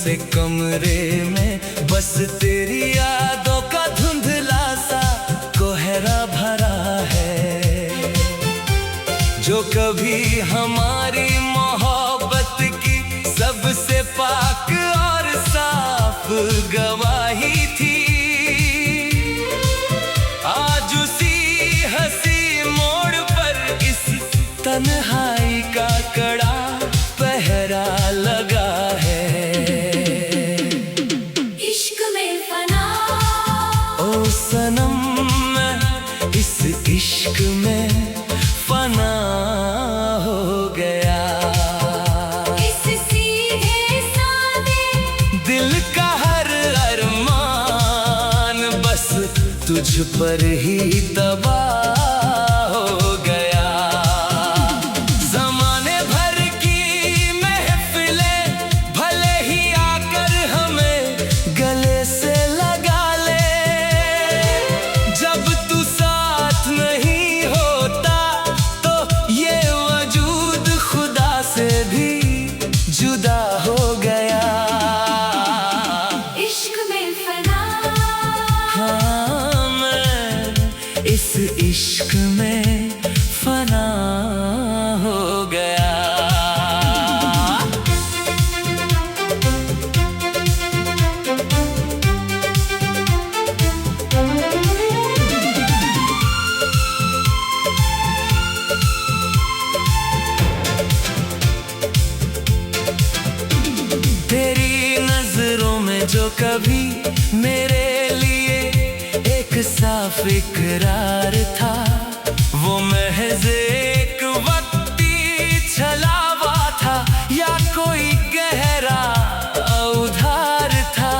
से कमरे में बस तेरी यादों का धुंधला सा कोहरा भरा है, जो कभी हमारी मोहब्बत की सबसे पाक और साफ गवाही थी। आज उसी हंसी मोड़ पर इस तन्हाई का कड़ा पहरा लगा है। इश्क में फना ओ सनम, मैं इस इश्क में फना हो गया। इस सीधे सादे दिल का हर अरमान बस तुझ पर ही तबाह हो गया। ज़माने भर की महफिलें भले ही आकर हमें गले से लगा ले, जब तू साथ नहीं होता तो ये वजूद खुदा से भी जुदा हो गया। इश्क में फना हाँ, मैं इस इश्क में फना हो गया। तेरी नजरों में जो कभी मेरे लिए एक साफ इकरार था, वो महज एक वक्ती छलावा था या कोई गहरा उधार था।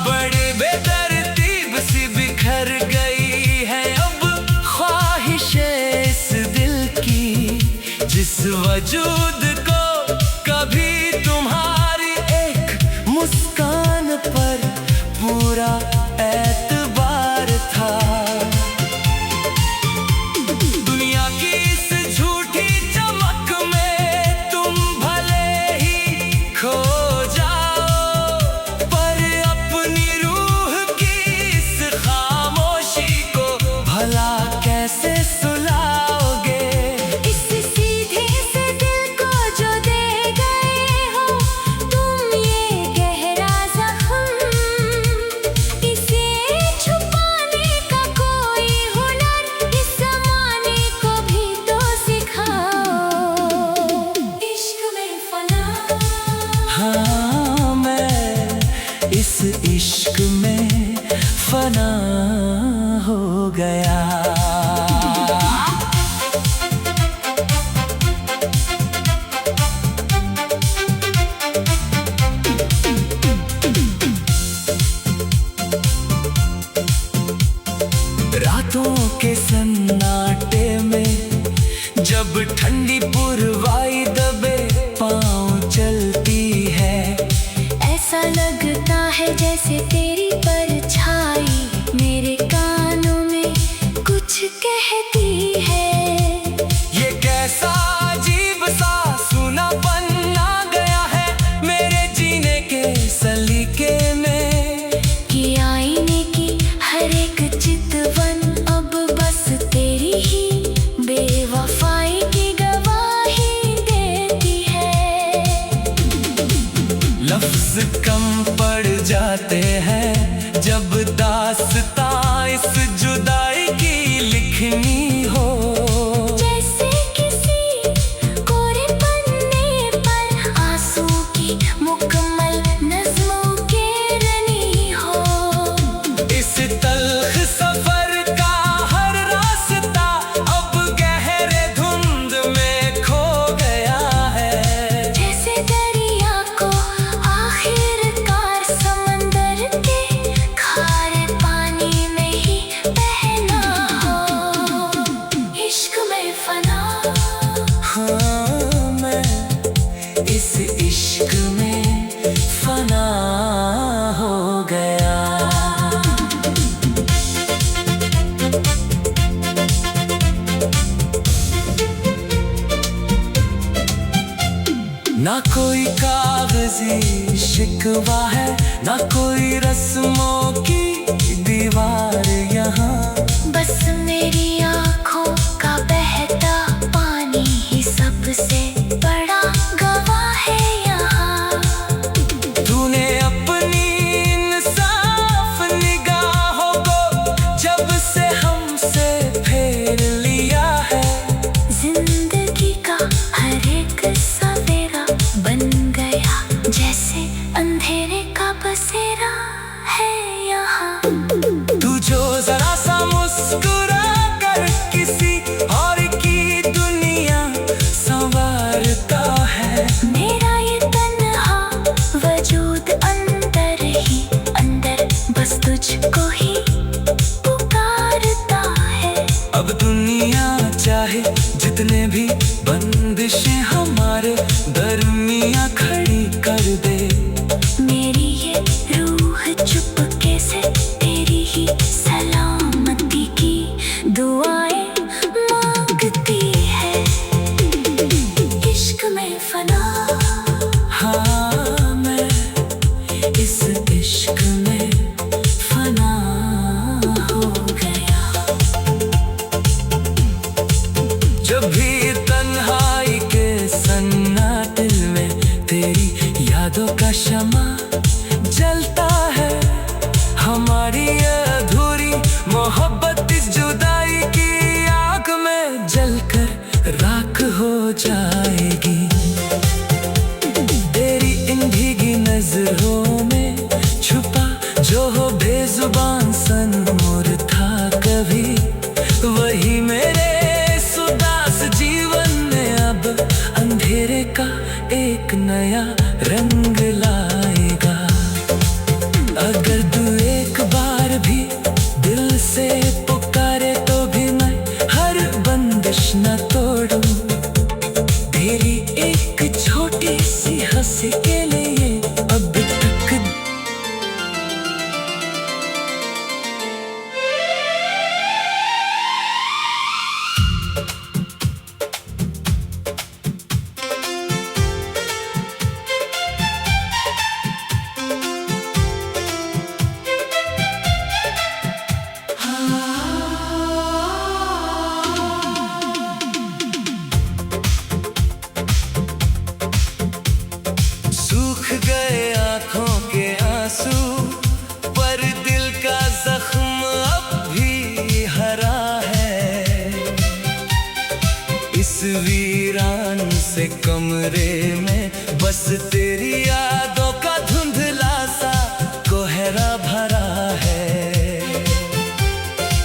बड़ी बेतरतीब सी बिखर गई है अब ख्वाहिशें इस दिल की, जिस वजूद को कभी तुम्हारी एक मुस्कान पर पूरा एतबार था। दुनिया की इस झूठी चमक में तुम भले ही खो जाओ, पर अपनी रूह की इस खामोशी को भला कैसे सुलाओगे। इस सीधे से दिल को जो दे गए हो तुम ये गहरा जख्म, इसे छुपाने का कोई हुनर इस ज़माने को भी तो सिखाओ। इश्क में फना हाँ, मैं इस इश्क में फना हो गया। रातों के सन्नाटे में जब ठंडी पुरवाई दबे पाँव चलती है, ऐसा लगता है जैसे तेरी परछाई मेरे कानों में कुछ कहती है। ये कैसा अजीब सा सूनापन आ गया है मेरे जीने के सलीके में, कि आईने की हर एक चितवन अब बस तेरी ही बेवफाई की गवाही देती है। लफ्ज कम पड़ जाते हैं जब दास्तां इस जुदाई की लिखनी हो। जैसे किसी कोरे पन्ने पर आंसू की मुकम्मल नज़्मों के रनी हो। इस तल्ख सफर का हर रास्ता अब गहरे धुंध में खो गया है। जैसे दरिया को आखिरकार समंदर के खारे पानी में ही बहना हो। इश्क में फना हाँ, मैं इस इश्क में फना हो गया। ना कोई कागज सी शिकवा है, ना कोई रस्मों की दीवार यहाँ। बस मेरी आँखों का बहता पानी ही सबसे बड़ा गवाह है यहाँ। तूने अपनी इंसाफ निगाहों को जब से हमसे फेर लिया है, जिंदगी का हर एक सवेरा बन गया जैसे अंधेरे का बसेरा है यहाँ। तू जो जरा सा मुस्कुरा कर किसी और की दुनिया संवारता है, मेरा ये तन्हा वजूद अंदर ही अंदर बस तुझको ही पुकारता है। अब दुनिया चाहे जितने भी बंदिशें हमारे दरमिया खड़ी कर दे, मेरी ये रूह चुपके से तेरी ही सलामती की दुआएं मांगती है। इश्क में फना, हाँ मैं इस इश्क में फना हो गया। जब भी तन्हाई के सन्नाटे में तेरी यादों का शमा जलता है, हमारी ये अधूरी मोहब्बत इस जुदाई की आग में जलकर राख हो जाएगी। तेरी इन भीगी नजरों में छुपा जो हो बेजुबान सनूर था कभी, वही मेरे सुदास जीवन में अब अंधेरे का एक नया रंग लाएगा। अगर तू एक बार भी दिल से पुकारे तो भी मैं हर बंदिश न तोड़ूं, तेरी एक छोटी सी हंसी के लिए अब तक। सूख गए आंखों के आंसू, पर दिल का जख्म अब भी हरा है। इस वीरान से कमरे में बस तेरी यादों का धुंधला सा कोहरा भरा है,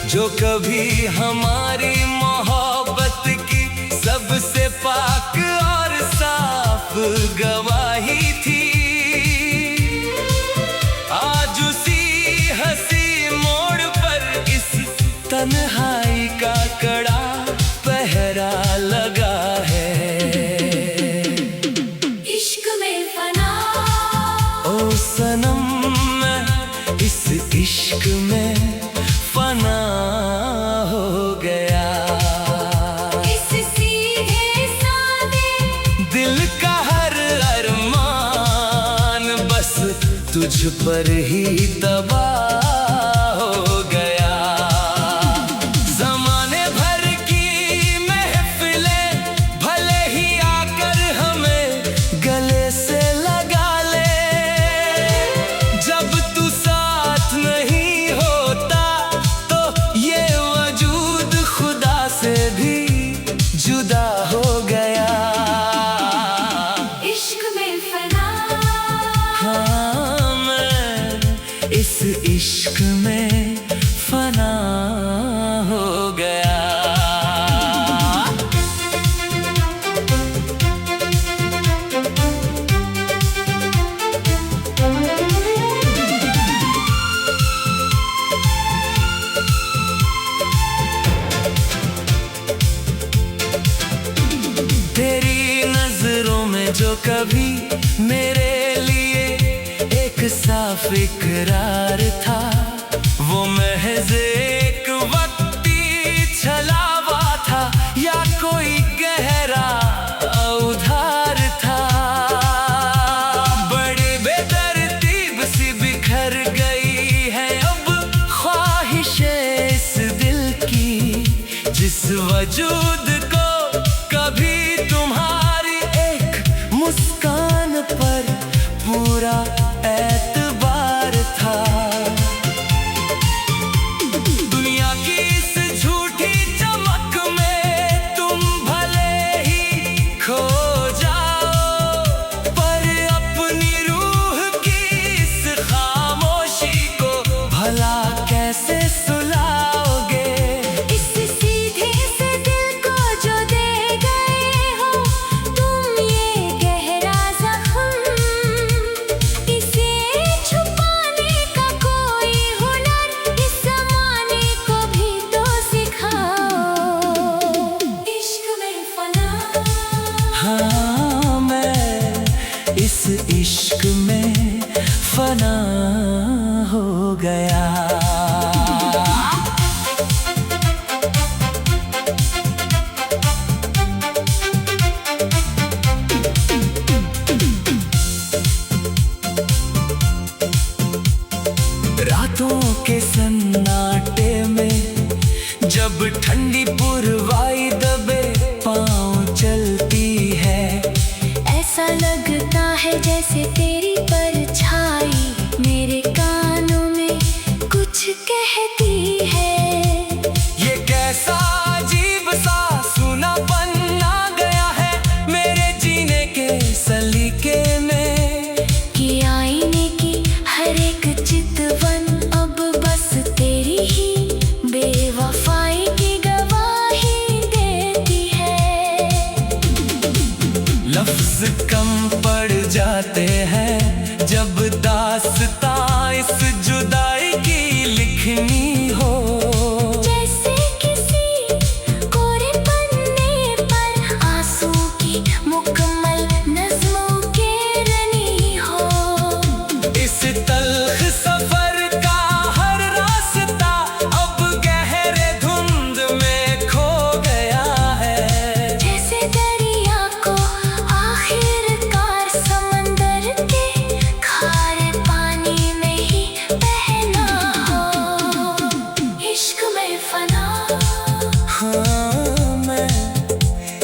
जो कभी हमारी मोहब्बत की सबसे पाक और साफ गवाही थी। आज उसी हंसी मोड़ पर इस तन्हाई का कड़ा पहरा लगा है। इश्क में फना, ओ सनम मैं इस इश्क में फना हो गया। इस सीधे सादे दिल का हर अरमान बस तुझ पर ही तबाह हो गया। जमाने भर की महफिलें भले ही आकर हमें गले से लगा ले, जब तू साथ नहीं होता तो ये वजूद खुदा से भी जुदा हो गया। इश्क में फना, हाँ मैं इस इश्क में फना हो गया। तेरी नजरों में जो कभी मेरे लिए एक साफ इकरार था, वो महज एक वक्ती छलावा था या कोई गहरा उधार था। बड़े गया। रातों के सन्नाटे में जब ठंडी पुरवाई दबे पाँव चलती है, ऐसा लगता है जैसे तेरी परछाई मेरे कानों में कुछ कहती है। ये कैसा अजीब सा सूनापन आ गया है मेरे जीने के सलीके में, कि आईने की हर एक चितवन अब बस तेरी ही बेवफाई की गवाही देती है। लफ्ज कम पड़ जाते हैं जब दास्तां इस जुदाई की लिखनी हो, जैसे किसी कोरे पन्ने पर आंसू की मुकम्मल नज़्मों के रनी हो। इस तल्ख सफर का हर रास्ता अब गहरे धुंध में खो गया है, जैसे दरिया को आखिरकार समंदर के खारे पानी में ही बहना हो। इश्क में फना, हाँ मैं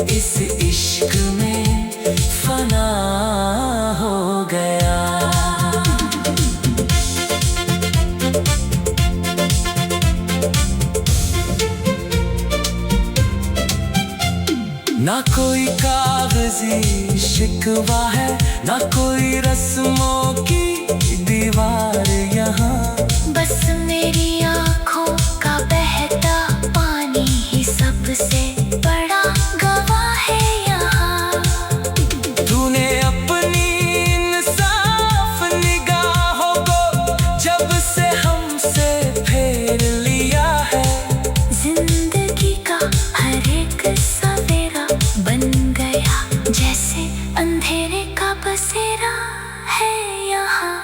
इस इश्क में फना हो गया। ना कोई कागजी शिकवा है, ना कोई रस्मों की दीवार यहाँ, बस मेरी आँखों का बहता पानी ही सबसे बड़ा गवाह है यहाँ। तूने अपनी इंसाफ निगाहों को जब से हमसे फेर लिया है, जिंदगी का हर एक सवेरा बन गया जैसे अंधेरे का बसेरा है यहाँ।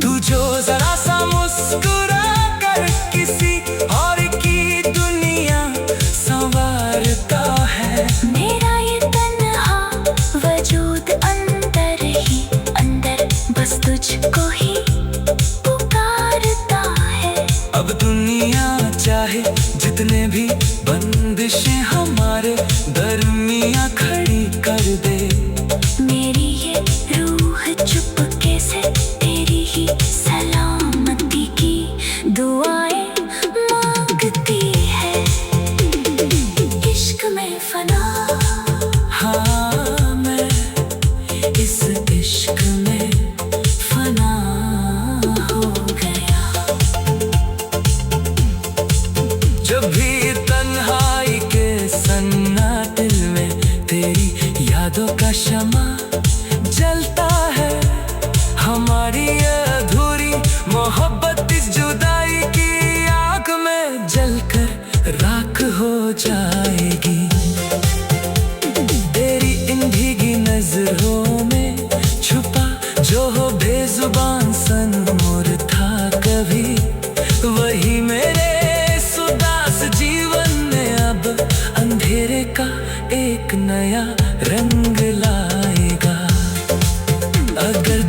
तू जो जरा सा मुस्कुरा कर किसी और की दुनिया संवारता है, मेरा ये तन्हा वजूद अंदर ही अंदर बस तुझको ही पुकारता है। अब दुनिया चाहे जितने भी बंदिशें हमारे दरमियां खड़ी कर दे, मेरी ये रूह चुपके से तेरी ही सलामती की दुआएं मांगती है। इश्क में फना, हाँ मैं इस इश्क में फना हो गया। जब भी तन्हाई के सन्नाटे में तेरी यादों का शमा जलता है, हमारी अधूरी मोहब्बत इस जुदाई की आग में जलकर राख हो जाएगी। तेरी इन भीगी नजरों में छुपा जो हो बेजुबान सनूर था कभी, वही मेरे सुदास जीवन में अब अंधेरे का एक नया रंग लाएगा। अगर